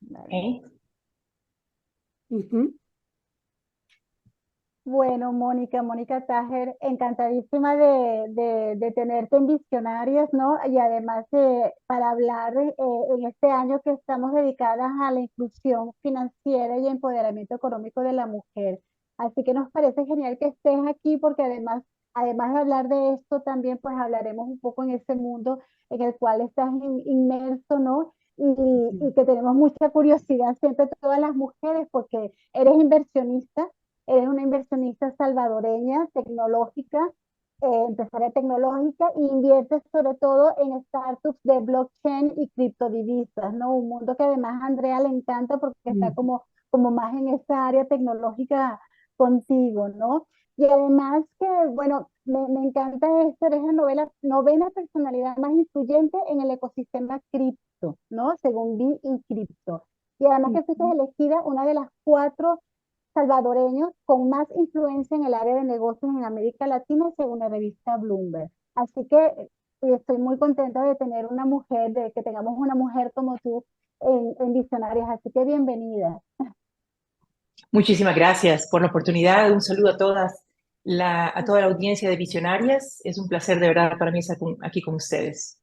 Vale. ¿Ok? Ujú. Bueno, Mónica Tajer, encantadísima de tenerte en Visionarias, ¿no? Y además para hablar en este año que estamos dedicadas a la inclusión financiera y empoderamiento económico de la mujer. Así que nos parece genial que estés aquí porque además de hablar de esto, también pues hablaremos un poco en ese mundo en el cual estás inmerso, ¿no? Y que tenemos mucha curiosidad siempre todas las mujeres porque eres inversionista. Eres una inversionista salvadoreña, tecnológica, empresaria tecnológica, e inviertes sobre todo en startups de blockchain y criptodivisas, ¿no? Un mundo que además a Andrea le encanta porque está Mm. como más en esa área tecnológica contigo, ¿no? Y además que, bueno, me encanta esto, eres la novena personalidad más influyente en el ecosistema cripto, ¿no? Según Vi y Cripto. Y además que fuiste Ujú. elegida una de las cuatro salvadoreños con más influencia en el área de negocios en América Latina, según la revista Bloomberg. Así que estoy muy contenta de tener una mujer, de que tengamos una mujer como tú en Visionarias. Así que bienvenida. Muchísimas gracias por la oportunidad. Un saludo a a toda la audiencia de Visionarias. Es un placer de verdad para mí estar aquí con ustedes.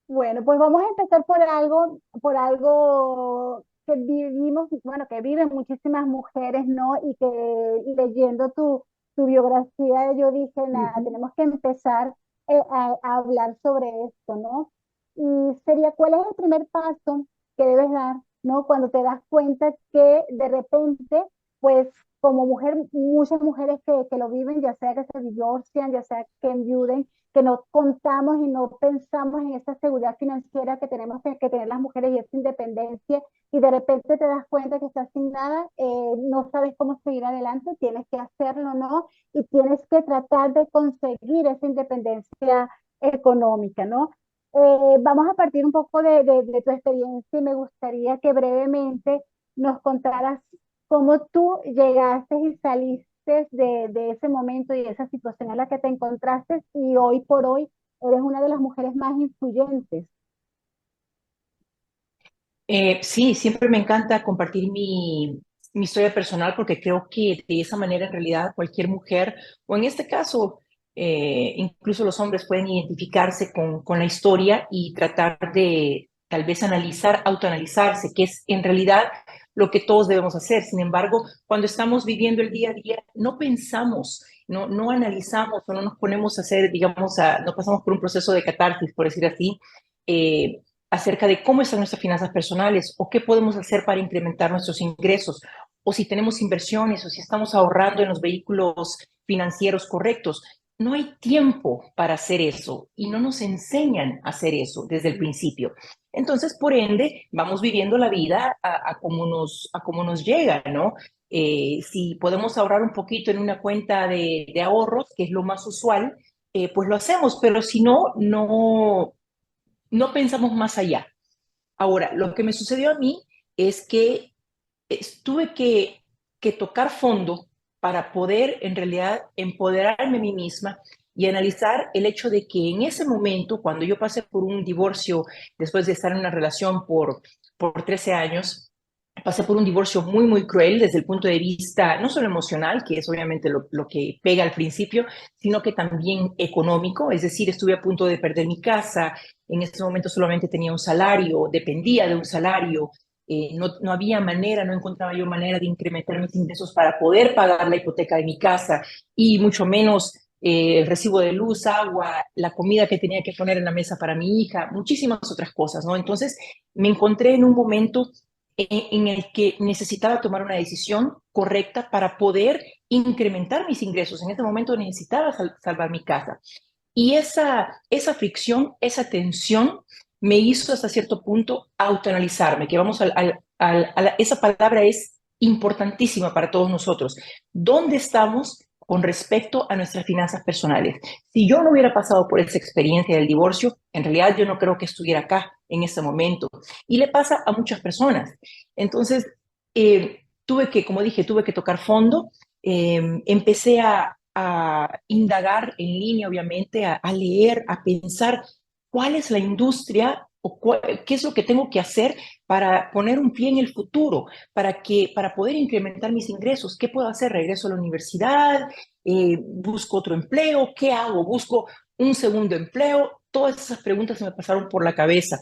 Bueno, pues vamos a empezar por algo que vivimos, bueno, que viven muchísimas mujeres, ¿no? Y que leyendo tu biografía, yo dije, nada, Ujú. tenemos que empezar a hablar sobre esto, ¿no? Y sería, ¿cuál es el primer paso que debes dar, ¿no? Cuando te das cuenta que de repente, pues como mujer, muchas mujeres que lo viven, ya sea que se divorcian, ya sea que enviuden, que no contamos y no pensamos en esa seguridad financiera que tenemos que tener las mujeres y esa independencia, y de repente te das cuenta que estás sin nada, no sabes cómo seguir adelante, tienes que hacerlo, ¿no? Y tienes que tratar de conseguir esa independencia económica, ¿no? Vamos a partir un poco de tu experiencia y me gustaría que brevemente nos contaras cómo tú llegaste y saliste de ese momento y de esa situación en la que te encontraste y hoy por hoy eres una de las mujeres más influyentes. Sí, siempre me encanta compartir mi historia personal porque creo que de esa manera en realidad cualquier mujer, o en este caso, incluso los hombres pueden identificarse con la historia y tratar de tal vez autoanalizarse, que es en realidad lo que todos debemos hacer. Sin embargo, cuando estamos viviendo el día a día, no pensamos, no analizamos o no nos ponemos a hacer, digamos, no pasamos por un proceso de catarsis, por decir así. eh, Acerca de cómo están nuestras finanzas personales o qué podemos hacer para incrementar nuestros ingresos, o si tenemos inversiones o si estamos ahorrando en los vehículos financieros correctos. No hay tiempo para hacer eso y no nos enseñan a hacer eso desde el principio. Entonces, por ende, vamos viviendo la vida a cómo nos llega, ¿no? Si podemos ahorrar un poquito en una cuenta de ahorros, que es lo más usual, pues lo hacemos, pero si no, no pensamos más allá. Ahora, lo que me sucedió a mí es que tuve que tocar fondo para poder en realidad empoderarme a mí misma y analizar el hecho de que en ese momento, cuando yo pasé por un divorcio, después de estar en una relación por 13 años, pasé por un divorcio muy cruel desde el punto de vista no solo emocional, que es obviamente lo que pega al principio, sino que también económico, es decir, estuve a punto de perder mi casa, en ese momento solamente tenía un salario, dependía de un salario, no había manera, no encontraba yo manera de incrementar mis ingresos para poder pagar la hipoteca de mi casa y mucho menos el recibo de luz, agua, la comida que tenía que poner en la mesa para mi hija, muchísimas otras cosas, ¿no? Entonces me encontré en un momento en el que necesitaba tomar una decisión correcta para poder incrementar mis ingresos. En ese momento necesitaba salvar mi casa. Y esa fricción, esa tensión me hizo hasta cierto punto autoanalizarme, que esa palabra es importantísima para todos nosotros. ¿Dónde estamos con respecto a nuestras finanzas personales? Si yo no hubiera pasado por esa experiencia del divorcio, en realidad yo no creo que estuviera acá en este momento. Y le pasa a muchas personas. Entonces, como dije, tuve que tocar fondo. Empecé a indagar en línea, obviamente, a leer, a pensar cuál es la industria o qué es lo que tengo que hacer para poner un pie en el futuro, para poder incrementar mis ingresos. ¿Qué puedo hacer? ¿Regreso a la universidad? ¿Busco otro empleo? ¿Qué hago? ¿Busco un segundo empleo? Todas esas preguntas se me pasaron por la cabeza.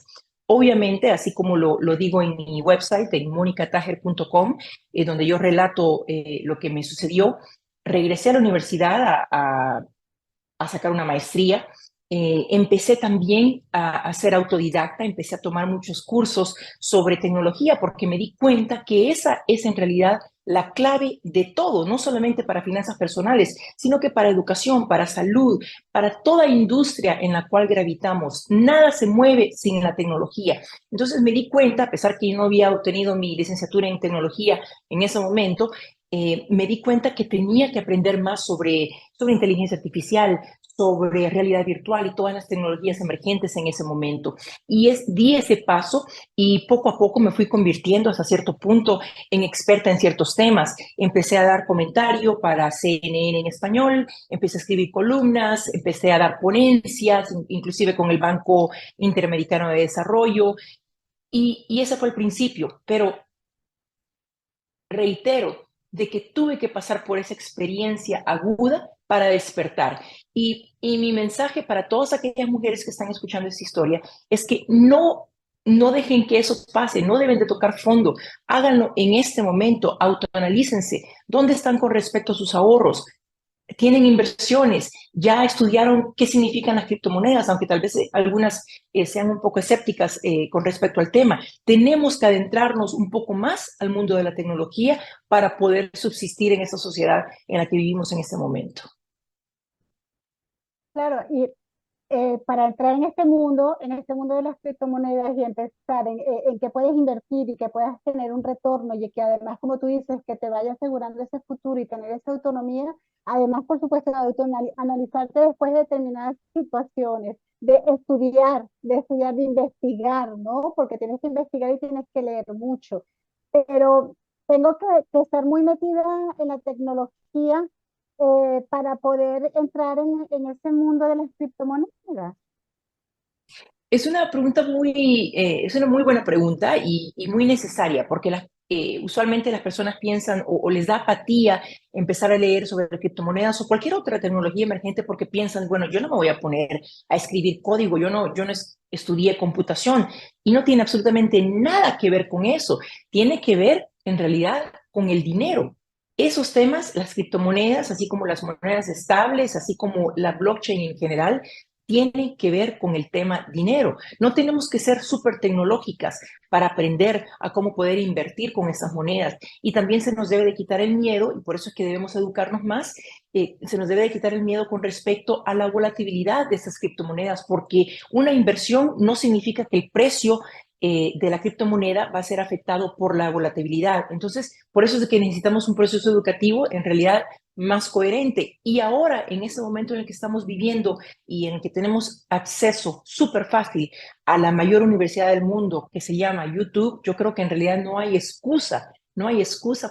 Obviamente, así como lo digo en mi website, en monicatajer.com, donde yo relato lo que me sucedió, regresé a la universidad a sacar una maestría. Empecé también a ser autodidacta, empecé a tomar muchos cursos sobre tecnología porque me di cuenta que esa es en realidad la clave de todo, no solamente para finanzas personales, sino que para educación, para salud, para toda industria en la cual gravitamos. Nada se mueve sin la tecnología. Entonces me di cuenta, a pesar que yo no había obtenido mi licenciatura en tecnología en ese momento, me di cuenta que tenía que aprender más sobre inteligencia artificial, sobre realidad virtual y todas las tecnologías emergentes en ese momento. Di ese paso y poco a poco me fui convirtiendo hasta cierto punto en experta en ciertos temas. Empecé a dar comentario para CNN en español, empecé a escribir columnas, empecé a dar ponencias, inclusive con el Banco Interamericano de Desarrollo, y ese fue el principio, pero reitero, de que tuve que pasar por esa experiencia aguda para despertar. Y mi mensaje para todas aquellas mujeres que están escuchando esta historia es que no dejen que eso pase, no deben de tocar fondo, háganlo en este momento, autoanalícense, ¿dónde están con respecto a sus ahorros? ¿Tienen inversiones? ¿Ya estudiaron qué significan las criptomonedas? Aunque tal vez algunas sean un poco escépticas con respecto al tema. Tenemos que adentrarnos un poco más al mundo de la tecnología para poder subsistir en esa sociedad en la que vivimos en este momento. Claro, y para entrar en este mundo de las criptomonedas y empezar en que puedes invertir y que puedas tener un retorno y que además, como tú dices, que te vaya asegurando ese futuro y tener esa autonomía, además, por supuesto, de analizarte después de determinadas situaciones, de estudiar, de investigar, ¿no? Porque tienes que investigar y tienes que leer mucho. Pero tengo que estar muy metida en la tecnología para poder entrar en ese mundo de las criptomonedas. Es una pregunta es una muy buena pregunta y muy necesaria, porque usualmente las personas piensan o les da apatía empezar a leer sobre criptomonedas o cualquier otra tecnología emergente porque piensan, bueno, yo no me voy a poner a escribir código, yo no estudié computación y no tiene absolutamente nada que ver con eso. Tiene que ver en realidad con el dinero. Esos temas, las criptomonedas, así como las monedas estables, así como la blockchain en general, tiene que ver con el tema dinero. No tenemos que ser súper tecnológicas para aprender a cómo poder invertir con esas monedas. Y también se nos debe de quitar el miedo, y por eso es que debemos educarnos más, se nos debe de quitar el miedo con respecto a la volatilidad de esas criptomonedas, porque una inversión no significa que el precio de la criptomoneda va a ser afectado por la volatilidad. Entonces, por eso es que necesitamos un proceso educativo en realidad más coherente. Y ahora, en ese momento en el que estamos viviendo y en el que tenemos acceso súper fácil a la mayor universidad del mundo, que se llama YouTube, yo creo que en realidad no hay excusa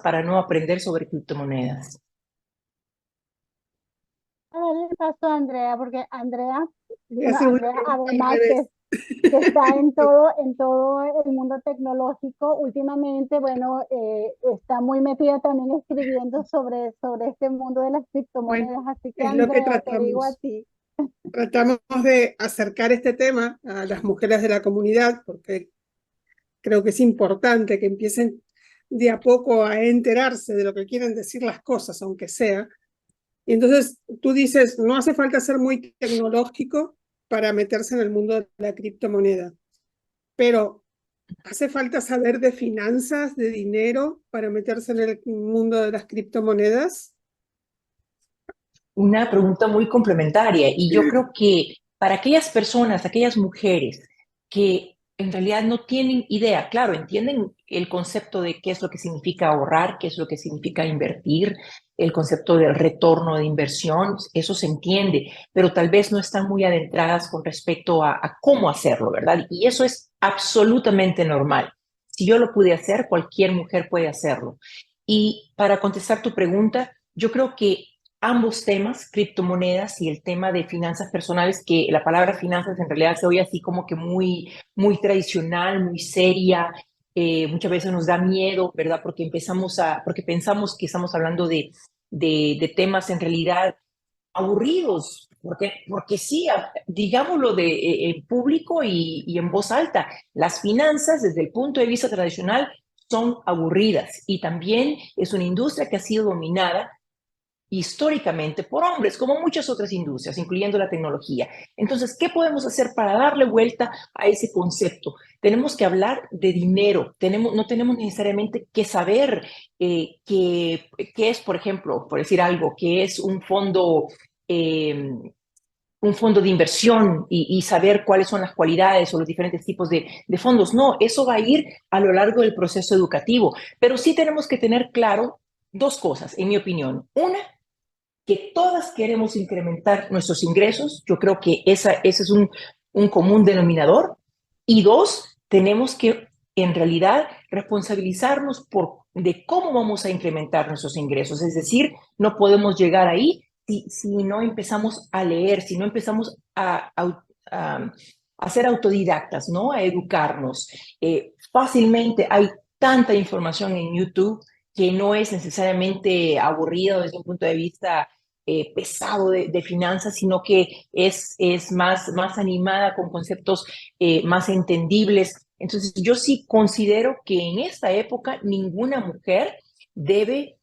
para no aprender sobre criptomonedas. A darle paso a Andrea, porque Andrea, Voy a bueno, hacer una Andrea, pregunta al además revés. que está en todo el mundo tecnológico, últimamente, bueno, está muy metida también escribiendo sobre este mundo de las Bueno, criptomonedas. Así que, es lo que Andrea, te digo a tratamos. ti. Tratamos de acercar este tema a las mujeres de la comunidad, porque creo que es importante que empiecen de a poco a enterarse de lo que quieren decir las cosas, aunque sea. Y entonces tú dices, no hace falta ser muy tecnológico para meterse en el mundo de la criptomoneda, pero hace falta saber de finanzas, de dinero, para meterse en el mundo de las criptomonedas. Una pregunta muy complementaria y yo creo que para aquellas personas, aquellas mujeres que en realidad no tienen idea, claro, entienden el concepto de qué es lo que significa ahorrar, qué es lo que significa invertir, el concepto del retorno de inversión, eso se entiende, pero tal vez no están muy adentradas con respecto a cómo hacerlo, ¿verdad? Y eso es absolutamente normal. Si yo lo pude hacer, cualquier mujer puede hacerlo. Y para contestar tu pregunta, yo creo que ambos temas, criptomonedas y el tema de finanzas personales, que la palabra finanzas en realidad se oye así como que muy tradicional, muy seria. Muchas veces nos da miedo, ¿verdad? Porque pensamos que estamos hablando de temas en realidad aburridos, porque sí, digámoslo en público y en voz alta, las finanzas desde el punto de vista tradicional son aburridas y también es una industria que ha sido dominada históricamente por hombres, como muchas otras industrias, incluyendo la tecnología. Entonces, ¿qué podemos hacer para darle vuelta a ese concepto? Tenemos que hablar de dinero, no tenemos necesariamente que saber qué es, por ejemplo, por decir algo, qué es eh, un fondo de inversión y saber cuáles son las cualidades o los diferentes tipos de fondos. No, eso va a ir a lo largo del proceso educativo, pero sí tenemos que tener claro dos cosas, en mi opinión. Una, que todas queremos incrementar nuestros ingresos. Yo creo que ese es un común denominador. Y dos, tenemos que en realidad responsabilizarnos de cómo vamos a incrementar nuestros ingresos. Es decir, no podemos llegar ahí si no empezamos a leer, si no empezamos a ser autodidactas, ¿no? A educarnos. Fácilmente hay tanta información en YouTube que no es necesariamente aburrido desde un punto de vista pesado de finanzas, sino que es más animada con conceptos más entendibles. Entonces, yo sí considero que en esta época ninguna mujer debe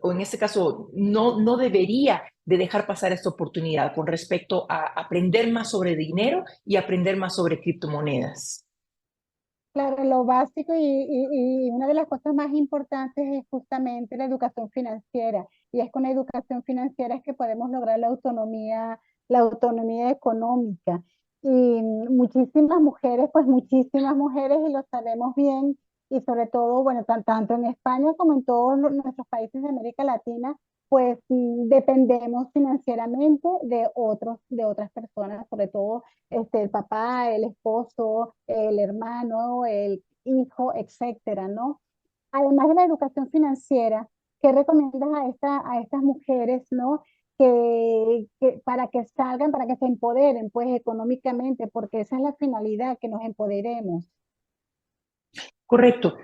o en este caso, no debería de dejar pasar esta oportunidad con respecto a aprender más sobre dinero y aprender más sobre criptomonedas. Claro, lo básico y una de las cosas más importantes es justamente la educación financiera. Y es con la educación financiera es que podemos lograr la autonomía económica. Y muchísimas mujeres, pues muchísimas mujeres, y lo sabemos bien, y sobre todo, bueno, tanto en España como en todos nuestros países de América Latina, pues dependemos financieramente de otras personas, sobre todo el papá, el esposo, el hermano, el hijo, etcétera, ¿no? Además de la educación financiera, ¿qué recomiendas a estas mujeres, ¿no? Para que salgan, para que se empoderen, pues, económicamente, porque esa es la finalidad, que nos empoderemos. Correcto.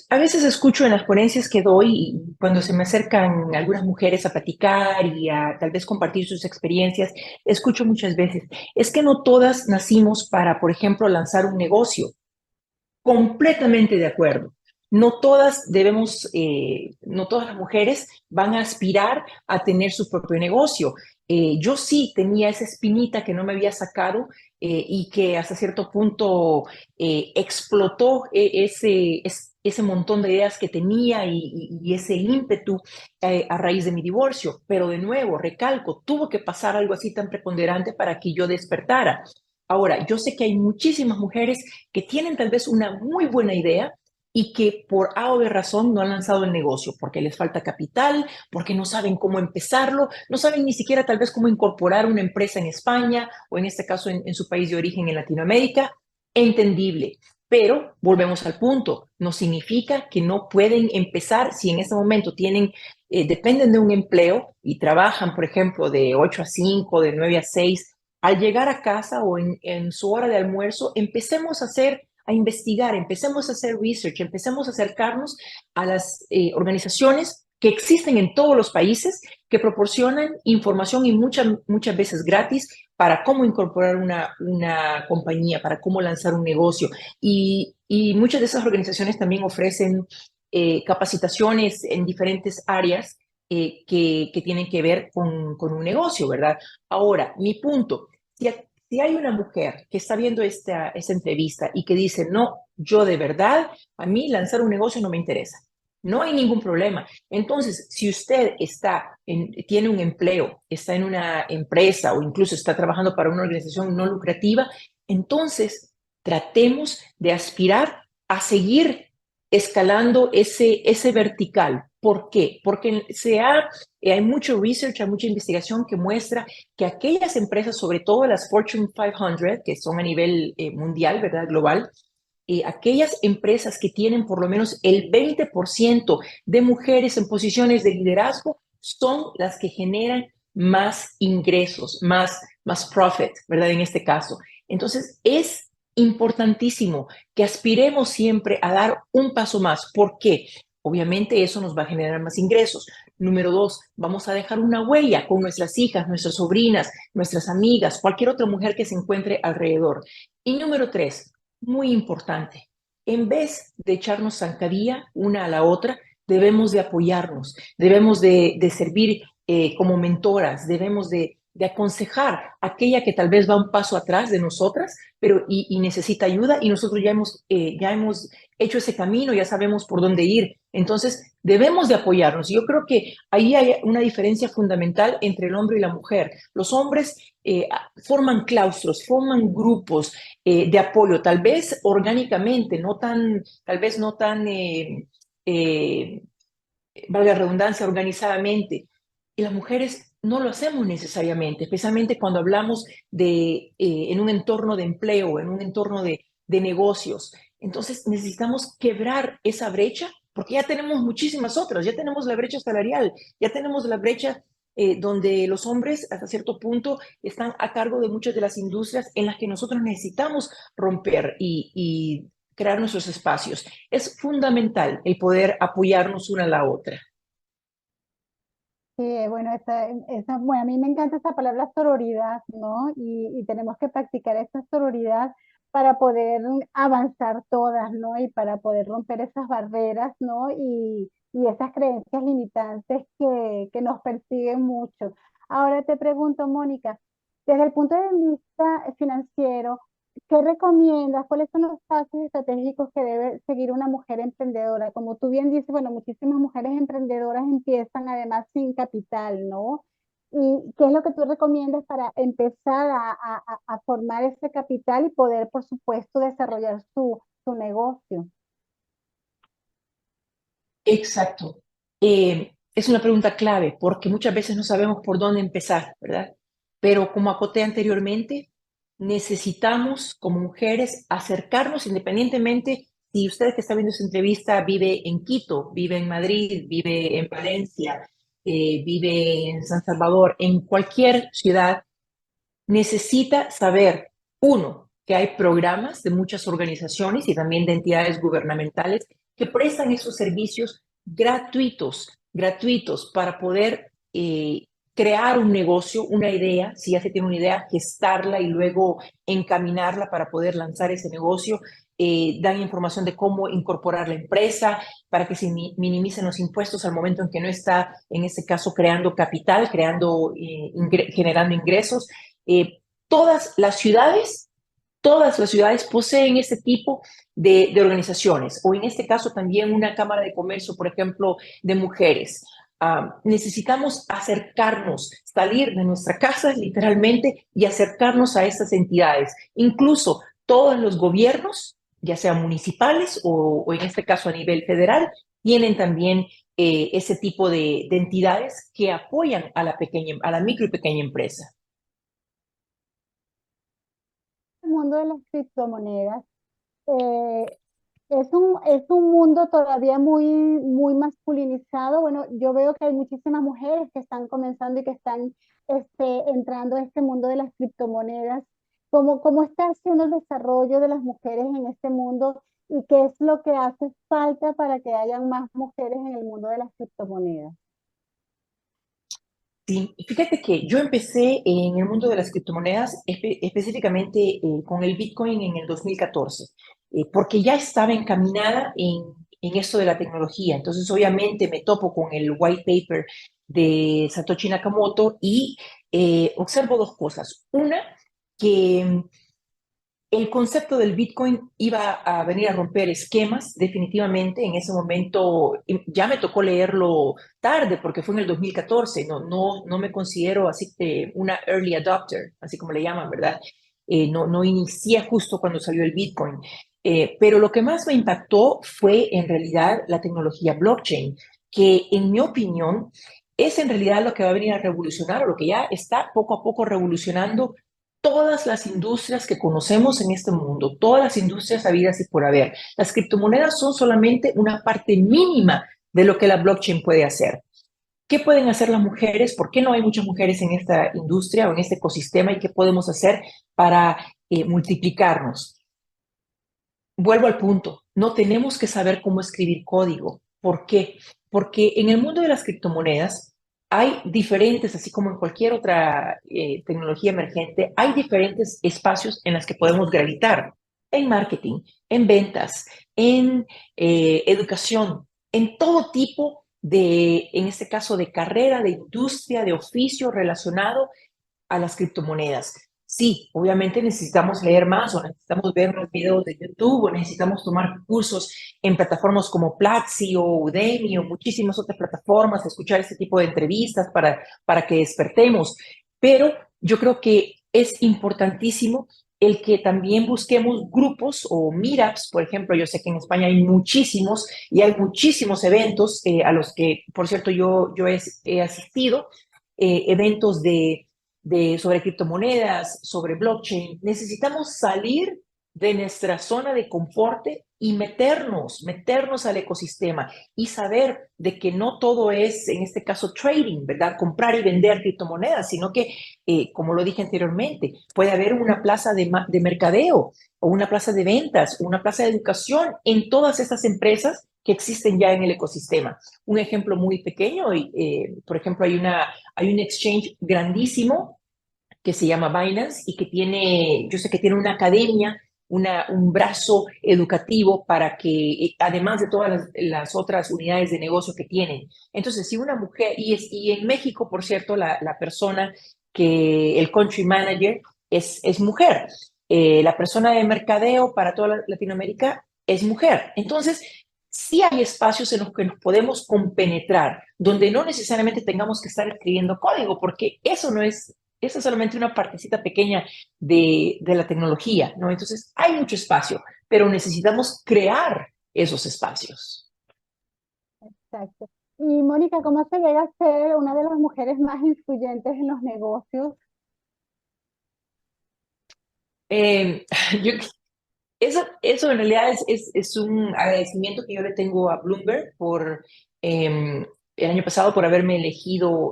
A veces escucho en las ponencias que doy, y cuando se me acercan algunas mujeres a platicar y a tal vez compartir sus experiencias, escucho muchas veces, es que no todas nacimos para, por ejemplo, lanzar un negocio. Completamente de acuerdo. No todas las mujeres van a aspirar a tener su propio negocio. Yo sí tenía esa espinita que no me había sacado y que hasta cierto punto explotó ese montón de ideas que tenía y ese ímpetu a raíz de mi divorcio. Pero de nuevo, recalco, tuvo que pasar algo así tan preponderante para que yo despertara. Ahora, yo sé que hay muchísimas mujeres que tienen tal vez una muy buena idea y que por A o B razón no han lanzado el negocio, porque les falta capital, porque no saben cómo empezarlo, no saben ni siquiera tal vez cómo incorporar una empresa en España o en este caso en su país de origen en Latinoamérica. Entendible. Pero volvemos al punto, no significa que no pueden empezar si en este momento dependen de un empleo y trabajan, por ejemplo, de 8 a 5, de 9 a 6. Al llegar a casa o en su hora de almuerzo, empecemos a investigar, empecemos a hacer research, empecemos a acercarnos a las organizaciones que existen en todos los países, que proporcionan información y muchas veces gratis para cómo incorporar una compañía, para cómo lanzar un negocio. Y muchas de esas organizaciones también ofrecen capacitaciones en diferentes áreas que tienen que ver con un negocio, ¿verdad? Ahora, mi punto, si hay una mujer que está viendo esta entrevista y que dice, no, yo de verdad, a mí lanzar un negocio no me interesa, no hay ningún problema. Entonces, si usted tiene un empleo, está en una empresa o incluso está trabajando para una organización no lucrativa, entonces tratemos de aspirar a seguir escalando ese vertical. ¿Por qué? Porque hay mucho research, hay mucha investigación que muestra que aquellas empresas, sobre todo las Fortune 500, que son a nivel mundial, ¿verdad? Global, aquellas empresas que tienen por lo menos el 20% de mujeres en posiciones de liderazgo son las que generan más ingresos, más profit, ¿verdad? En este caso. Entonces, es importantísimo que aspiremos siempre a dar un paso más. ¿Por qué? Obviamente eso nos va a generar más ingresos. Número dos, vamos a dejar una huella con nuestras hijas, nuestras sobrinas, nuestras amigas, cualquier otra mujer que se encuentre alrededor. Y número tres, muy importante, en vez de echarnos zancadilla una a la otra, debemos de apoyarnos, debemos de servir como mentoras, debemos de aconsejar a aquella que tal vez va un paso atrás de nosotras, pero y necesita ayuda y nosotros ya hemos hecho ese camino, ya sabemos por dónde ir. Entonces, debemos de apoyarnos. Yo creo que ahí hay una diferencia fundamental entre el hombre y la mujer. Los hombres forman claustros, forman grupos de apoyo, tal vez orgánicamente, tal vez no tan eh, valga la redundancia, organizadamente. Y las mujeres no lo hacemos necesariamente, especialmente cuando hablamos en un entorno de empleo, en un entorno de negocios. Entonces necesitamos quebrar esa brecha porque ya tenemos muchísimas otras, ya tenemos la brecha salarial, ya tenemos la brecha donde los hombres hasta cierto punto están a cargo de muchas de las industrias en las que nosotros necesitamos romper y crear nuestros espacios. Es fundamental el poder apoyarnos una a la otra. Sí, bueno, bueno, a mí me encanta esa palabra sororidad, ¿no? Y tenemos que practicar esa sororidad para poder avanzar todas, ¿no? Y para poder romper esas barreras, ¿no? Y esas creencias limitantes que nos persiguen mucho. Ahora te pregunto, Mónica, desde el punto de vista financiero, ¿qué recomiendas? ¿Cuáles son los pasos estratégicos que debe seguir una mujer emprendedora? Como tú bien dices, bueno, muchísimas mujeres emprendedoras empiezan además sin capital, ¿no? ¿Y qué es lo que tú recomiendas para empezar a formar ese capital y poder, por supuesto, desarrollar su negocio? Exacto. Es una pregunta clave porque muchas veces no sabemos por dónde empezar, ¿verdad? Pero como acoté anteriormente, necesitamos como mujeres acercarnos independientemente si usted que está viendo esta entrevista vive en Quito, vive en Madrid, vive en Valencia, vive en San Salvador, en cualquier ciudad, necesita saber, uno, que hay programas de muchas organizaciones y también de entidades gubernamentales que prestan esos servicios gratuitos para poder crear un negocio, una idea, si ya se tiene una idea, gestarla y luego encaminarla para poder lanzar ese negocio. Dan información de cómo incorporar la empresa para que se minimicen los impuestos al momento en que no está, en este caso, creando capital, generando ingresos. Eh, todas las ciudades poseen este tipo de organizaciones, o en este caso también una cámara de comercio, por ejemplo, de mujeres. Necesitamos acercarnos, salir de nuestra casa literalmente y acercarnos a estas entidades. Incluso todos los gobiernos, ya sean municipales o en este caso a nivel federal, tienen también ese tipo de entidades que apoyan a la micro y pequeña empresa. El mundo de las criptomonedas eh, es un mundo todavía muy masculinizado. Bueno, yo veo que hay muchísimas mujeres que están comenzando y que están entrando a este mundo de las criptomonedas. ¿Cómo está haciendo el desarrollo de las mujeres en este mundo y qué es lo que hace falta para que hayan más mujeres en el mundo de las criptomonedas? Sí, fíjate que yo empecé en el mundo de las criptomonedas, específicamente con el Bitcoin en el 2014, porque ya estaba encaminada en esto de la tecnología. Entonces, obviamente, me topo con el white paper de Satoshi Nakamoto y observo dos cosas. Una, que el concepto del Bitcoin iba a venir a romper esquemas, definitivamente. En ese momento ya me tocó leerlo tarde porque fue en el 2014. No me considero así una early adopter, así como le llaman, ¿verdad? No inicié justo cuando salió el Bitcoin. Pero lo que más me impactó fue en realidad la tecnología blockchain, que en mi opinión es en realidad lo que va a venir a revolucionar o lo que ya está poco a poco revolucionando todas las industrias que conocemos en este mundo, todas las industrias habidas y por haber. Las criptomonedas son solamente una parte mínima de lo que la blockchain puede hacer. ¿Qué pueden hacer las mujeres? ¿Por qué no hay muchas mujeres en esta industria o en este ecosistema? ¿Y qué podemos hacer para multiplicarnos? Vuelvo al punto, no tenemos que saber cómo escribir código. ¿Por qué? Porque en el mundo de las criptomonedas hay diferentes, así como en cualquier otra tecnología emergente, hay diferentes espacios en los que podemos gravitar. En marketing, en ventas, en educación, en todo tipo de, en este caso, de carrera, de industria, de oficio relacionado a las criptomonedas. Sí, obviamente necesitamos leer más o necesitamos ver más videos de YouTube o necesitamos tomar cursos en plataformas como Platzi o Udemy o muchísimas otras plataformas, escuchar este tipo de entrevistas para que despertemos. Pero yo creo que es importantísimo el que también busquemos grupos o meetups, por ejemplo, yo sé que en España hay muchísimos y hay muchísimos eventos a los que, por cierto, yo he asistido, eventos sobre criptomonedas, sobre blockchain. Necesitamos salir de nuestra zona de confort y meternos al ecosistema y saber de que no todo es, en este caso, trading, ¿verdad? Comprar y vender criptomonedas, sino que, como lo dije anteriormente, puede haber una plaza de mercadeo o una plaza de ventas, una plaza de educación en todas estas empresas que existen ya en el ecosistema. Un ejemplo muy pequeño, por ejemplo, hay un exchange grandísimo que se llama Binance y que tiene, yo sé que tiene una academia, un brazo educativo para que, además de todas las otras unidades de negocio que tienen. Entonces, si una mujer, y en México, por cierto, la persona que, el country manager es mujer. La persona de mercadeo para toda Latinoamérica es mujer. Entonces, sí hay espacios en los que nos podemos compenetrar, donde no necesariamente tengamos que estar escribiendo código, porque eso es solamente una partecita pequeña de la tecnología, ¿no? Entonces, hay mucho espacio, pero necesitamos crear esos espacios. Exacto. Y Mónica, ¿cómo se llega a ser una de las mujeres más influyentes en los negocios? Eh, yo, eso en realidad es un agradecimiento que yo le tengo a Bloomberg por el año pasado por haberme elegido,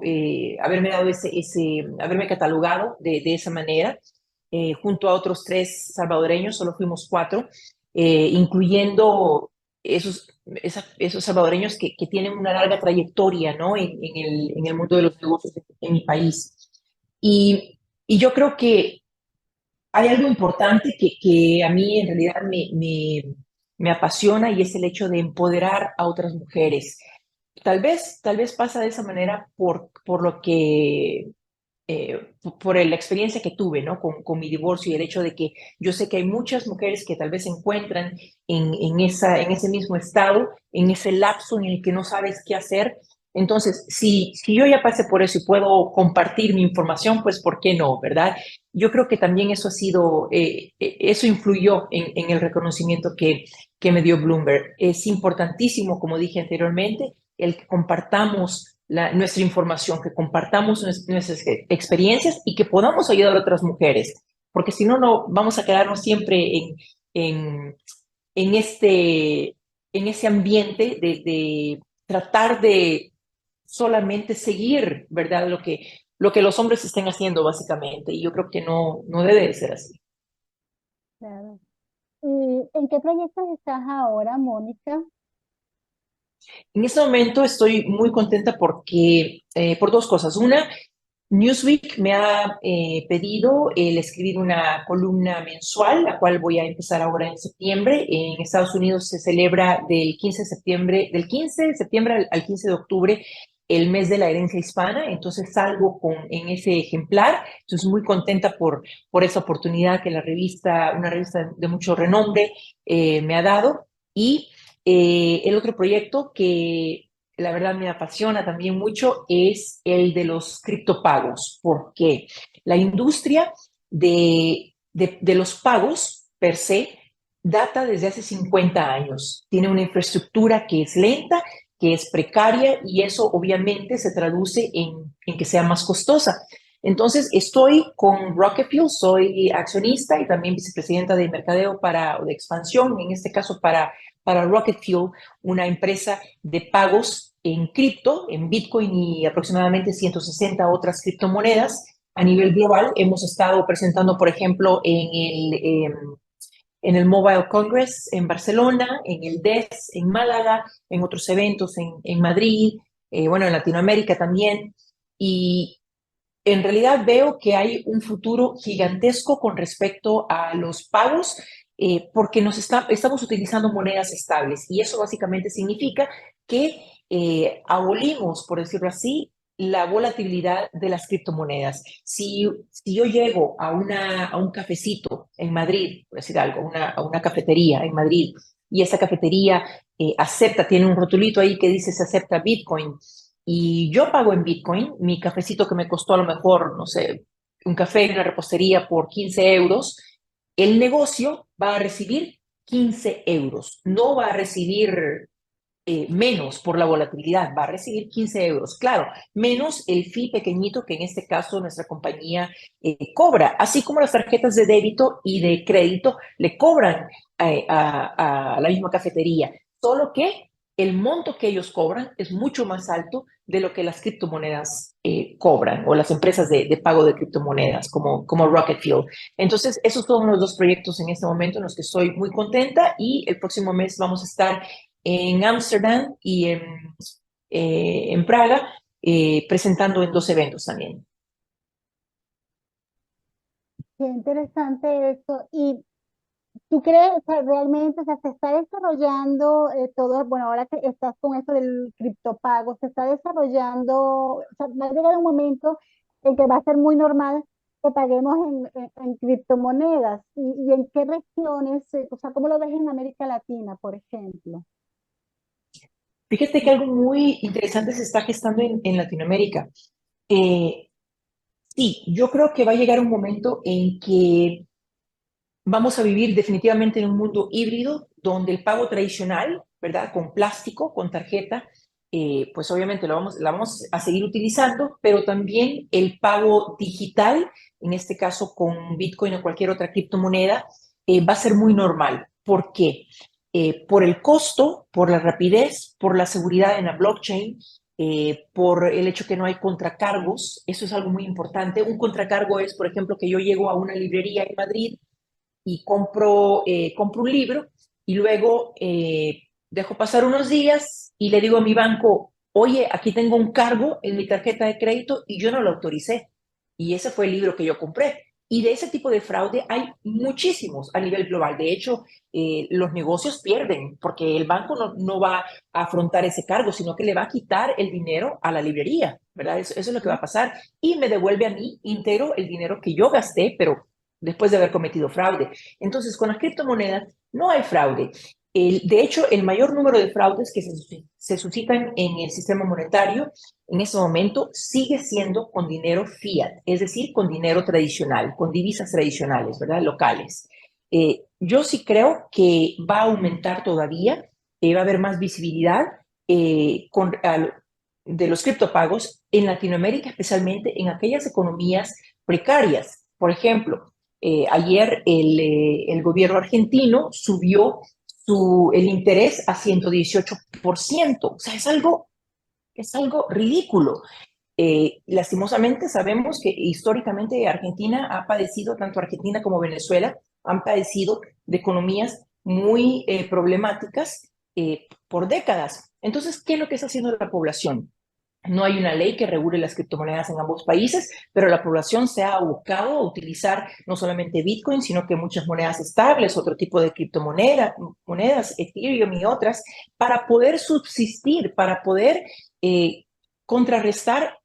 haberme dado haberme catalogado de esa manera, junto a otros tres salvadoreños, solo fuimos cuatro, incluyendo esos salvadoreños que tienen una larga trayectoria, ¿no? En el mundo de los negocios en mi país. Y yo creo que hay algo importante que a mí en realidad me apasiona y es el hecho de empoderar a otras mujeres. Tal vez pasa de esa manera por lo que, por la experiencia que tuve, ¿no? Con mi divorcio y el hecho de que yo sé que hay muchas mujeres que tal vez se encuentran en ese mismo estado, en ese lapso en el que no sabes qué hacer. Entonces, si yo ya pasé por eso y puedo compartir mi información, pues ¿por qué no, verdad? Yo creo que también eso ha sido, eso influyó en el reconocimiento que me dio Bloomberg. Es importantísimo, como dije anteriormente, el que compartamos nuestra información, que compartamos nuestras experiencias y que podamos ayudar a otras mujeres, porque si no, no vamos a quedarnos siempre en, en este, en ese ambiente de tratar de solamente seguir, ¿verdad? Lo que los hombres estén haciendo, básicamente. Y yo creo que no debe de ser así. Claro. ¿Y en qué proyectos estás ahora, Mónica? En este momento estoy muy contenta porque, por dos cosas. Una, Newsweek me ha pedido el escribir una columna mensual, la cual voy a empezar ahora en septiembre. En Estados Unidos se celebra del 15 de septiembre al 15 de octubre el mes de la herencia hispana, entonces salgo en ese ejemplar. Entonces muy contenta por esa oportunidad que una revista de mucho renombre, me ha dado. Y el otro proyecto que la verdad me apasiona también mucho es el de los criptopagos, porque la industria de los pagos per se data desde hace 50 años. Tiene una infraestructura que es lenta, que es precaria y eso obviamente se traduce en que sea más costosa. Entonces, estoy con Rocket Fuel, soy accionista y también vicepresidenta de mercadeo o de expansión, en este caso para Rocket Fuel, una empresa de pagos en cripto, en Bitcoin y aproximadamente 160 otras criptomonedas. A nivel global, hemos estado presentando, por ejemplo, en el Mobile Congress en Barcelona, en el DES en Málaga, en otros eventos en Madrid, bueno, en Latinoamérica también. Y en realidad veo que hay un futuro gigantesco con respecto a los pagos, porque estamos utilizando monedas estables y eso básicamente significa que abolimos, por decirlo así, la volatilidad de las criptomonedas. Si yo llego a un cafecito en Madrid, por decir algo, a una cafetería en Madrid, y esa cafetería tiene un rotulito ahí que dice se acepta Bitcoin, y yo pago en Bitcoin, mi cafecito que me costó a lo mejor, no sé, un café en una repostería por 15 euros, el negocio va a recibir 15 euros, no va a recibir menos por la volatilidad, va a recibir 15 euros, claro, menos el fee pequeñito que en este caso nuestra compañía cobra, así como las tarjetas de débito y de crédito le cobran a la misma cafetería, solo que el monto que ellos cobran es mucho más alto de lo que las criptomonedas cobran o las empresas de pago de criptomonedas como Rocket Fuel. Entonces, esos son los dos proyectos en este momento en los que estoy muy contenta y el próximo mes vamos a estar en Ámsterdam y en Praga, presentando en dos eventos también. Qué interesante eso. ¿Y tú crees, o sea, realmente, o sea, se está desarrollando todo, bueno, ahora que estás con eso del criptopago, se está desarrollando, o sea, va a llegar un momento en que va a ser muy normal que paguemos en criptomonedas? Y en qué regiones, o sea, cómo lo ves en América Latina, por ejemplo? Fíjate que algo muy interesante se está gestando en Latinoamérica. Eh, sí, yo creo que va a llegar un momento en que vamos a vivir definitivamente en un mundo híbrido donde el pago tradicional, ¿verdad? Con plástico, con tarjeta, pues obviamente la vamos a seguir utilizando, pero también el pago digital, en este caso con Bitcoin o cualquier otra criptomoneda, va a ser muy normal. ¿Por qué? Por el costo, por la rapidez, por la seguridad en la blockchain, por el hecho que no hay contracargos. Eso es algo muy importante. Un contracargo es, por ejemplo, que yo llego a una librería en Madrid y compro un libro y luego dejo pasar unos días y le digo a mi banco, oye, aquí tengo un cargo en mi tarjeta de crédito y yo no lo autoricé. Y ese fue el libro que yo compré. Y de ese tipo de fraude hay muchísimos a nivel global. De hecho, los negocios pierden porque el banco no va a afrontar ese cargo, sino que le va a quitar el dinero a la librería, ¿verdad? Eso es lo que va a pasar. Y me devuelve a mí íntegro el dinero que yo gasté, pero después de haber cometido fraude. Entonces, con las criptomonedas no hay fraude. De hecho, el mayor número de fraudes que se suscitan en el sistema monetario en ese momento sigue siendo con dinero fiat, es decir, con dinero tradicional, con divisas tradicionales, ¿verdad? Locales. Yo sí creo que va a aumentar todavía, va a haber más visibilidad de los criptopagos en Latinoamérica, especialmente en aquellas economías precarias. Por ejemplo, ayer el gobierno argentino subió el interés a 118%. O sea, es algo ridículo. Lastimosamente sabemos que históricamente Argentina ha padecido, tanto Argentina como Venezuela, han padecido de economías muy problemáticas por décadas. Entonces, ¿qué es lo que está haciendo la población? No hay una ley que regule las criptomonedas en ambos países, pero la población se ha buscado utilizar no solamente Bitcoin, sino que muchas monedas estables, otro tipo de monedas, Ethereum y otras, para poder subsistir, para poder contrarrestar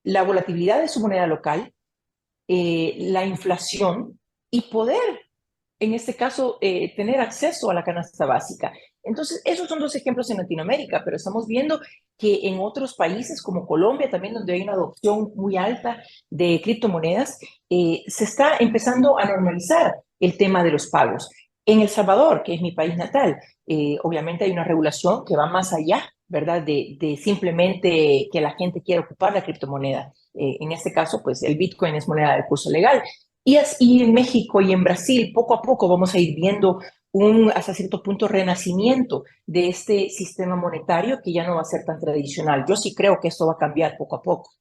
la volatilidad de su moneda local, la inflación y poder, en este caso, tener acceso a la canasta básica. Entonces, esos son dos ejemplos en Latinoamérica, pero estamos viendo que en otros países como Colombia, también donde hay una adopción muy alta de criptomonedas, se está empezando a normalizar el tema de los pagos. En El Salvador, que es mi país natal, obviamente hay una regulación que va más allá ¿verdad? De simplemente que la gente quiera ocupar la criptomoneda. En este caso, pues el Bitcoin es moneda de curso legal. Y en México y en Brasil, poco a poco vamos a ir viendo hasta cierto punto, renacimiento de este sistema monetario que ya no va a ser tan tradicional. Yo sí creo que esto va a cambiar poco a poco.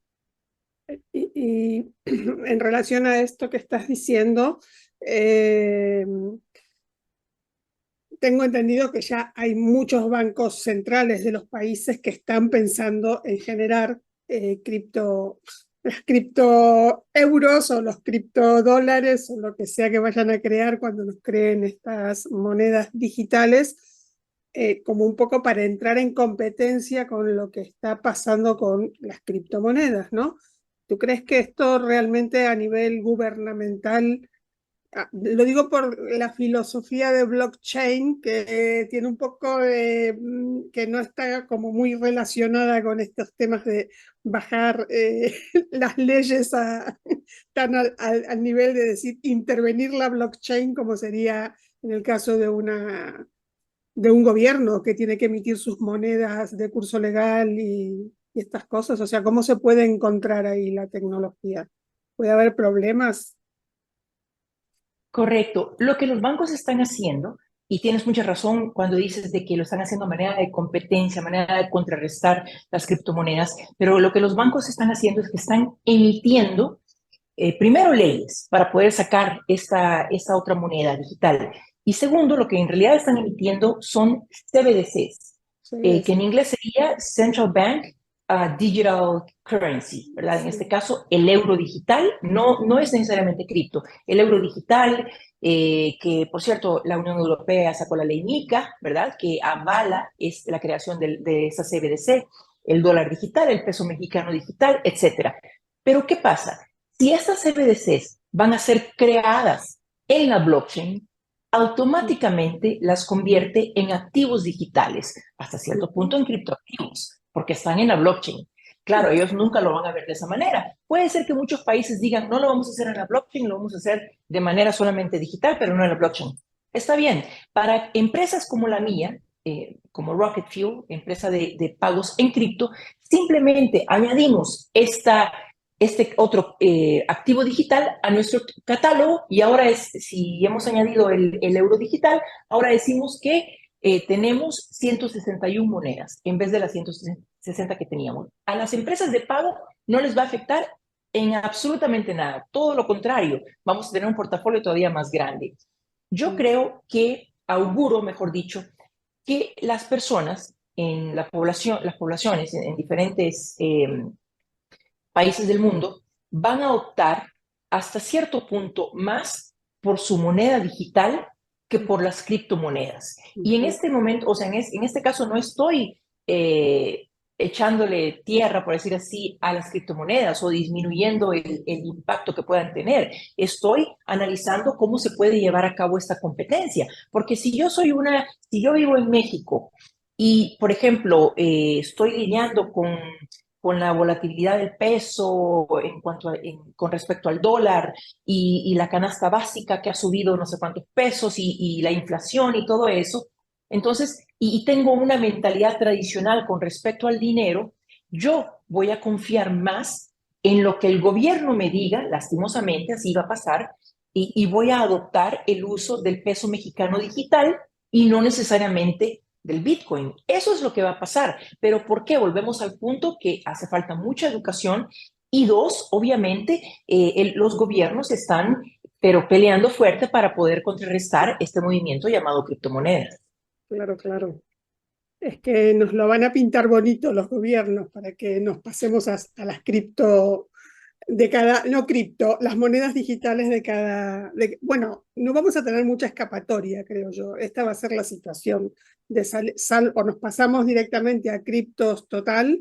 Y en relación a esto que estás diciendo, eh, tengo entendido que ya hay muchos bancos centrales de los países que están pensando en generar las cripto euros o los cripto dólares o lo que sea que vayan a crear cuando nos creen estas monedas digitales, como un poco para entrar en competencia con lo que está pasando con las criptomonedas, ¿no? ¿Tú crees que esto realmente a nivel gubernamental, lo digo por la filosofía de blockchain, que tiene un poco de, que no está como muy relacionada con estos temas de bajar las leyes tan al nivel de decir intervenir la blockchain como sería en el caso de un gobierno que tiene que emitir sus monedas de curso legal y estas cosas? O sea, ¿cómo se puede encontrar ahí la tecnología? ¿Puede haber problemas? Correcto. Lo que los bancos están haciendo, y tienes mucha razón cuando dices de que lo están haciendo a manera de competencia, a manera de contrarrestar las criptomonedas, pero lo que los bancos están haciendo es que están emitiendo primero leyes para poder sacar esta otra moneda digital. Y segundo, lo que en realidad están emitiendo son CBDCs, Sí, que en inglés sería Central Bank Digital Currency, ¿verdad? En sí. este caso, el euro digital no es necesariamente cripto. El euro digital, que por cierto, la Unión Europea sacó la ley MiCA, ¿verdad? Que avala la creación de esa CBDC, el dólar digital, el peso mexicano digital, etcétera. Pero ¿qué pasa? Si estas CBDCs van a ser creadas en la blockchain, automáticamente las convierte en activos digitales, hasta cierto punto en criptoactivos, porque están en la blockchain. Claro, ellos nunca lo van a ver de esa manera. Puede ser que muchos países digan, no lo vamos a hacer en la blockchain, lo vamos a hacer de manera solamente digital, pero no en la blockchain. Está bien. Para empresas como la mía, como Rocket Fuel, empresa de pagos en cripto, simplemente añadimos este otro activo digital a nuestro catálogo y ahora si hemos añadido el euro digital, ahora decimos que tenemos 161 monedas en vez de las 160 que teníamos. A las empresas de pago no les va a afectar en absolutamente nada. Todo lo contrario, vamos a tener un portafolio todavía más grande. Yo creo que auguro, mejor dicho, que las personas en la población, las poblaciones en diferentes países del mundo van a optar hasta cierto punto más por su moneda digital que por las criptomonedas. Y en este momento, o sea, en este caso no estoy echándole tierra, por decir así, a las criptomonedas o disminuyendo el impacto que puedan tener. Estoy analizando cómo se puede llevar a cabo esta competencia. Porque si yo vivo en México y, por ejemplo, estoy lidiando con la volatilidad del peso con respecto al dólar y la canasta básica que ha subido no sé cuántos pesos y la inflación y todo eso. Entonces, y tengo una mentalidad tradicional con respecto al dinero, yo voy a confiar más en lo que el gobierno me diga, lastimosamente así va a pasar, y voy a adoptar el uso del peso mexicano digital y no necesariamente del Bitcoin. Eso es lo que va a pasar. Pero ¿por qué? Volvemos al punto que hace falta mucha educación y dos, obviamente, los gobiernos están pero peleando fuerte para poder contrarrestar este movimiento llamado criptomonedas. Claro, claro. Es que nos lo van a pintar bonito los gobiernos para que nos pasemos a las cripto de cada, no cripto, las monedas digitales de cada, bueno, no vamos a tener mucha escapatoria, creo yo. Esta va a ser la situación de o nos pasamos directamente a criptos total,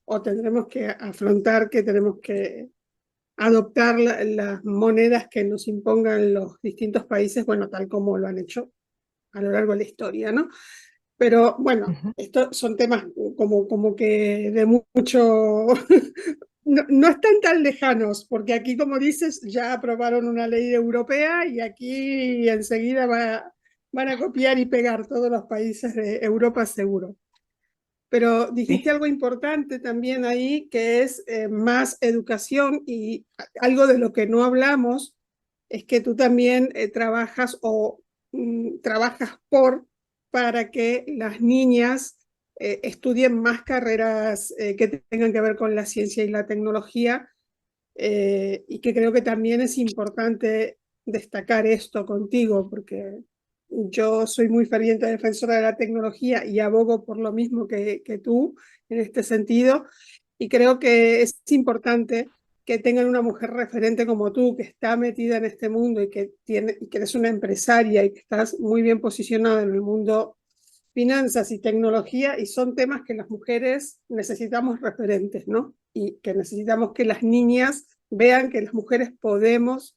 o tendremos que afrontar que tenemos que adoptar las monedas que nos impongan los distintos países, bueno, tal como lo han hecho a lo largo de la historia, ¿no? Pero bueno, estos son temas como que de mucho, no están tan lejanos, porque aquí, como dices, ya aprobaron una ley europea y aquí enseguida van a copiar y pegar todos los países de Europa seguro. pero dijiste ¿sí? algo importante también ahí, que es más educación, y algo de lo que no hablamos es que tú también trabajas o trabajas para que las niñas estudien más carreras que tengan que ver con la ciencia y la tecnología, y que creo que también es importante destacar esto contigo, porque yo soy muy ferviente defensora de la tecnología y abogo por lo mismo que tú en este sentido, y creo que es importante que tengan una mujer referente como tú, que está metida en este mundo y que eres una empresaria y que estás muy bien posicionada en el mundo finanzas y tecnología, y son temas que las mujeres necesitamos referentes, ¿no? Y que necesitamos que las niñas vean que las mujeres podemos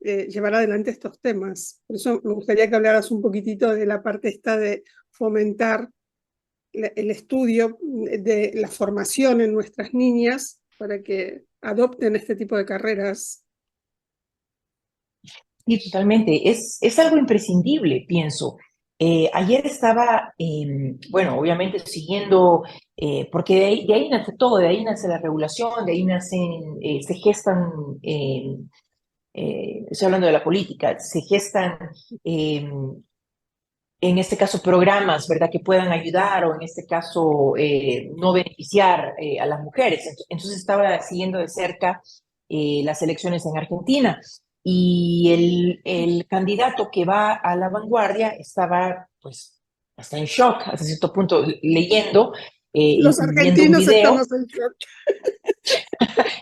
llevar adelante estos temas. Por eso me gustaría que hablaras un poquitito de la parte esta de fomentar el estudio de la formación en nuestras niñas para que adopten este tipo de carreras. Sí, totalmente. Es algo imprescindible, pienso. Ayer estaba, bueno, obviamente siguiendo, porque de ahí nace todo, de ahí nace la regulación, de ahí nacen, se gestan, estoy hablando de la política, se gestan, eh, en este caso, programas, ¿verdad?, que puedan ayudar o en este caso no beneficiar a las mujeres. Entonces estaba siguiendo de cerca las elecciones en Argentina y el candidato que va a la vanguardia estaba, pues, hasta en shock, hasta cierto punto, leyendo Los y viendo un argentinos video. estamos en shock.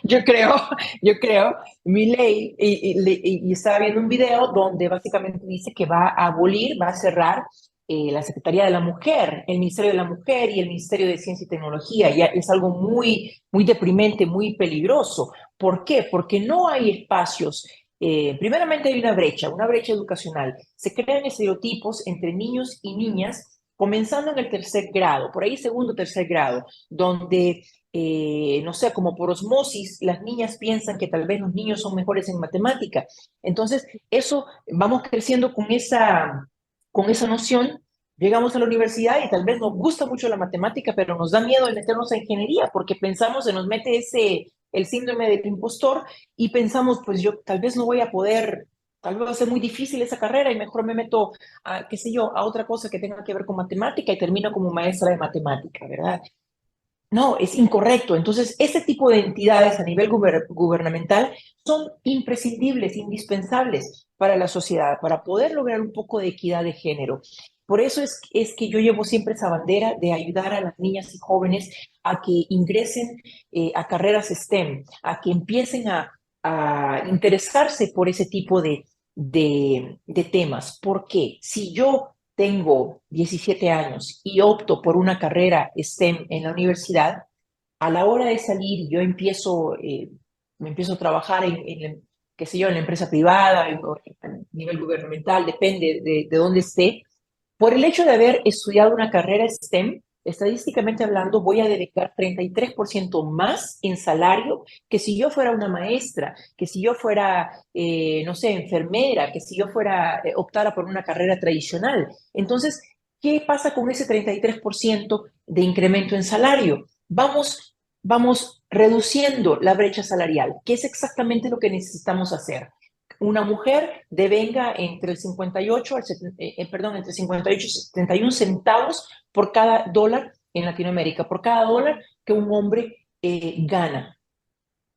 Yo creo, yo creo, Milei, y estaba viendo un video donde básicamente dice que va a abolir, va a cerrar la Secretaría de la Mujer, el Ministerio de la Mujer y el Ministerio de Ciencia y Tecnología. Ya es algo muy, muy deprimente, muy peligroso. ¿Por qué? Porque no hay espacios. Primeramente hay una brecha educacional. Se crean estereotipos entre niños y niñas, comenzando en el tercer grado, por ahí segundo, tercer grado, donde no sé, como por osmosis, las niñas piensan que tal vez los niños son mejores en matemática. Entonces, eso, vamos creciendo con esa noción, llegamos a la universidad y tal vez nos gusta mucho la matemática, pero nos da miedo el meternos a ingeniería porque pensamos, se nos mete el síndrome del impostor y pensamos, pues yo tal vez no voy a poder, tal vez va a ser muy difícil esa carrera y mejor me meto a, qué sé yo, a otra cosa que tenga que ver con matemática y termino como maestra de matemática, ¿verdad? No, es incorrecto. Entonces, ese tipo de entidades a nivel gubernamental son imprescindibles, indispensables para la sociedad, para poder lograr un poco de equidad de género. Por eso es que yo llevo siempre esa bandera de ayudar a las niñas y jóvenes a que ingresen a carreras STEM, a que empiecen a interesarse por ese tipo de temas. Porque si yo tengo 17 años y opto por una carrera STEM en la universidad, a la hora de salir yo me empiezo a trabajar qué sé yo, en la empresa privada, a nivel gubernamental, depende de dónde esté. Por el hecho de haber estudiado una carrera STEM, estadísticamente hablando, voy a dedicar 33% más en salario que si yo fuera una maestra, que si yo fuera, no sé, enfermera, que si yo fuera, optara por una carrera tradicional. Entonces, ¿qué pasa con ese 33% de incremento en salario? Vamos reduciendo la brecha salarial, que es exactamente lo que necesitamos hacer. Una mujer devenga entre el 58 perdón, entre 58 y 71 centavos por cada dólar en Latinoamérica, por cada dólar que un hombre gana.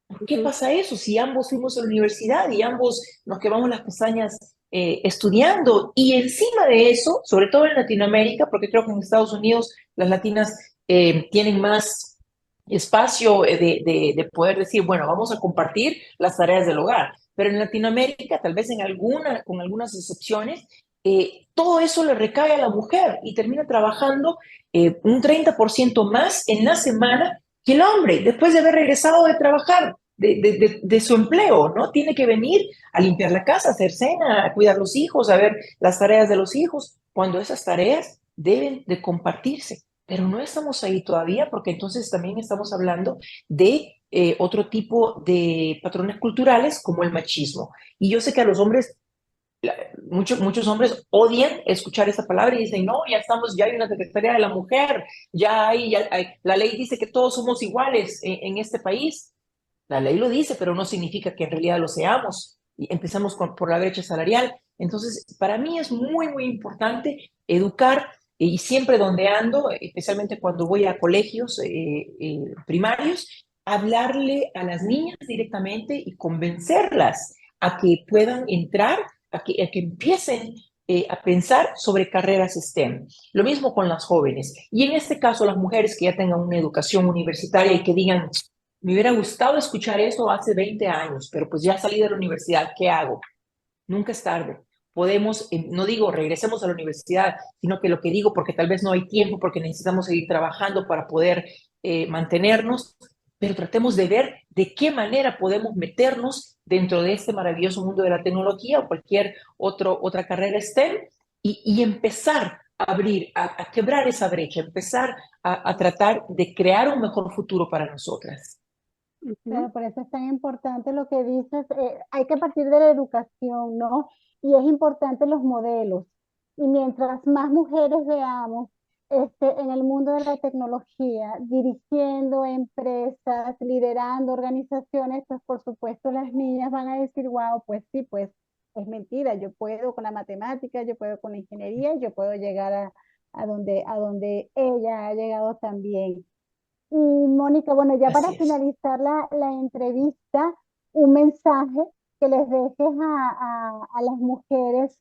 ¿Por qué pasa eso? Si ambos fuimos a la universidad y ambos nos quemamos las pestañas estudiando, y encima de eso, sobre todo en Latinoamérica, porque creo que en Estados Unidos las latinas tienen más espacio de poder decir, bueno, vamos a compartir las tareas del hogar, pero en Latinoamérica, tal vez con algunas excepciones, todo eso le recae a la mujer y termina trabajando un 30% más en la semana que el hombre, después de haber regresado de trabajar, de su empleo, ¿no? Tiene que venir a limpiar la casa, a hacer cena, a cuidar los hijos, a ver las tareas de los hijos, cuando esas tareas deben de compartirse. Pero no estamos ahí todavía porque entonces también estamos hablando de otro tipo de patrones culturales como el machismo. Y yo sé que a los hombres muchos hombres odian escuchar esa palabra y dicen, no, ya hay una Secretaría de la Mujer, la ley dice que todos somos iguales en este país. La ley lo dice, pero no significa que en realidad lo seamos. Y empezamos por la brecha salarial. Entonces, para mí es muy, muy importante educar y siempre donde ando, especialmente cuando voy a colegios primarios, hablarle a las niñas directamente y convencerlas a que puedan entrar, a que empiecen a pensar sobre carreras STEM. Lo mismo con las jóvenes. Y en este caso, las mujeres que ya tengan una educación universitaria y que digan, me hubiera gustado escuchar eso hace 20 años, pero pues ya salí de la universidad, ¿qué hago? Nunca es tarde. Podemos, no digo regresemos a la universidad, sino que lo que digo, porque tal vez no hay tiempo, porque necesitamos seguir trabajando para poder mantenernos, pero tratemos de ver de qué manera podemos meternos dentro de este maravilloso mundo de la tecnología o cualquier otra carrera STEM y empezar a abrir, a quebrar esa brecha, empezar a tratar de crear un mejor futuro para nosotras. Ujú. Pero por eso es tan importante lo que dices. Hay que partir de la educación, ¿no? Y es importante los modelos. Y mientras más mujeres veamos en el mundo de la tecnología, dirigiendo empresas, liderando organizaciones, pues por supuesto las niñas van a decir, wow, pues sí, pues es mentira, yo puedo con la matemática, yo puedo con la ingeniería, yo puedo llegar a donde ella ha llegado también. Y Mónica, bueno, ya para Así es. finalizar la entrevista, un mensaje que les dejes a las mujeres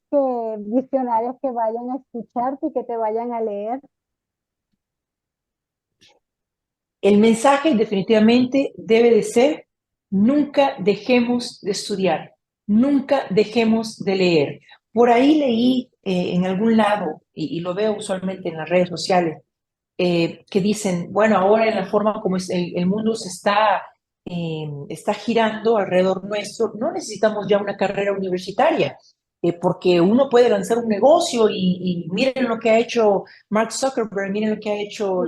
visionarias que vayan a escucharte y que te vayan a leer. El mensaje definitivamente debe de ser, nunca dejemos de estudiar, nunca dejemos de leer. Por ahí leí en algún lado, y lo veo usualmente en las redes sociales, que dicen, bueno, ahora en la forma como el mundo está girando alrededor nuestro, no necesitamos ya una carrera universitaria, porque uno puede lanzar un negocio y miren lo que ha hecho Mark Zuckerberg, miren lo que ha hecho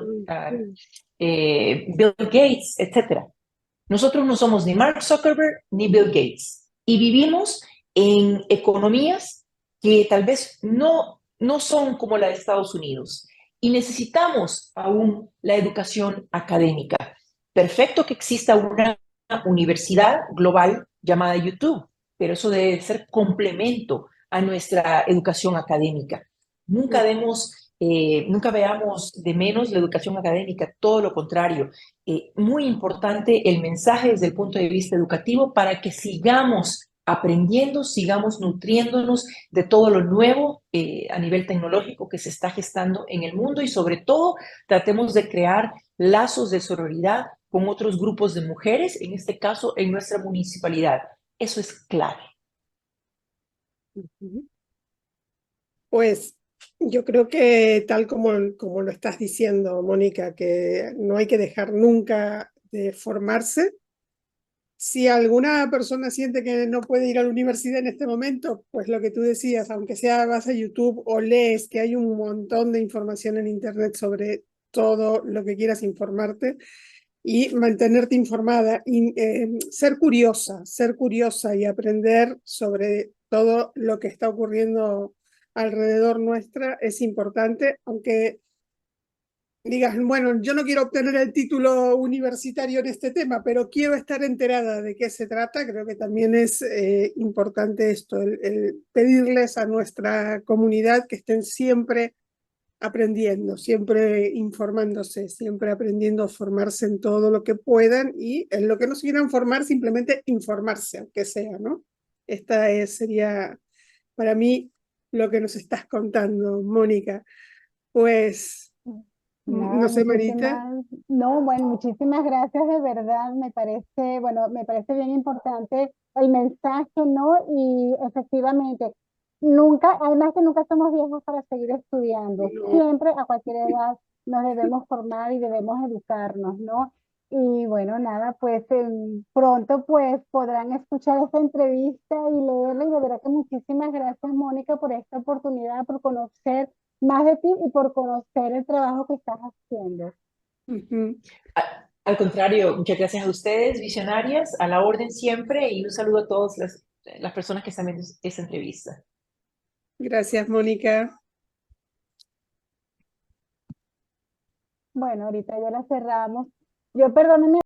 Sí. Bill Gates, etcétera. Nosotros no somos ni Mark Zuckerberg ni Bill Gates y vivimos en economías que tal vez no son como la de Estados Unidos y necesitamos aún la educación académica. Perfecto que exista una universidad global llamada YouTube, pero eso debe ser complemento a nuestra educación académica. Nunca veamos de menos la educación académica, todo lo contrario. Muy importante el mensaje desde el punto de vista educativo para que sigamos aprendiendo, sigamos nutriéndonos de todo lo nuevo a nivel tecnológico que se está gestando en el mundo y sobre todo tratemos de crear lazos de sororidad con otros grupos de mujeres, en este caso en nuestra municipalidad. Eso es clave. Ujú. Pues yo creo que tal como lo estás diciendo, Mónica, que no hay que dejar nunca de formarse. Si alguna persona siente que no puede ir a la universidad en este momento, pues lo que tú decías, aunque sea vas a YouTube o lees, que hay un montón de información en Internet sobre todo lo que quieras informarte y mantenerte informada y ser curiosa y aprender sobre todo lo que está ocurriendo alrededor nuestra es importante, aunque digas, bueno, yo no quiero obtener el título universitario en este tema, pero quiero estar enterada de qué se trata. Creo que también es importante esto, el pedirles a nuestra comunidad que estén siempre aprendiendo, siempre informándose, siempre aprendiendo a formarse en todo lo que puedan y en lo que no se quieran formar, simplemente informarse, aunque sea, ¿no? Sería para mí lo que nos estás contando, Mónica. Pues, no Nada, sé, Marita. no, bueno, muchísimas gracias de verdad. Bueno, me parece bien importante el mensaje, ¿no? Y efectivamente, nunca, además que nunca somos viejos para seguir estudiando. No. Siempre, a cualquier edad, nos debemos formar y debemos educarnos, ¿no? Y bueno, nada, pues pronto pues podrán escuchar esta entrevista y leerla y de verdad que muchísimas gracias, Mónica, por esta oportunidad, por conocer más de ti y por conocer el trabajo que estás haciendo. Ujú. Al contrario, muchas gracias a ustedes, visionarias, a la orden siempre y un saludo a todas las personas que están viendo esta entrevista. Gracias, Mónica. Bueno, ahorita ya la cerramos. Yo, perdónenme.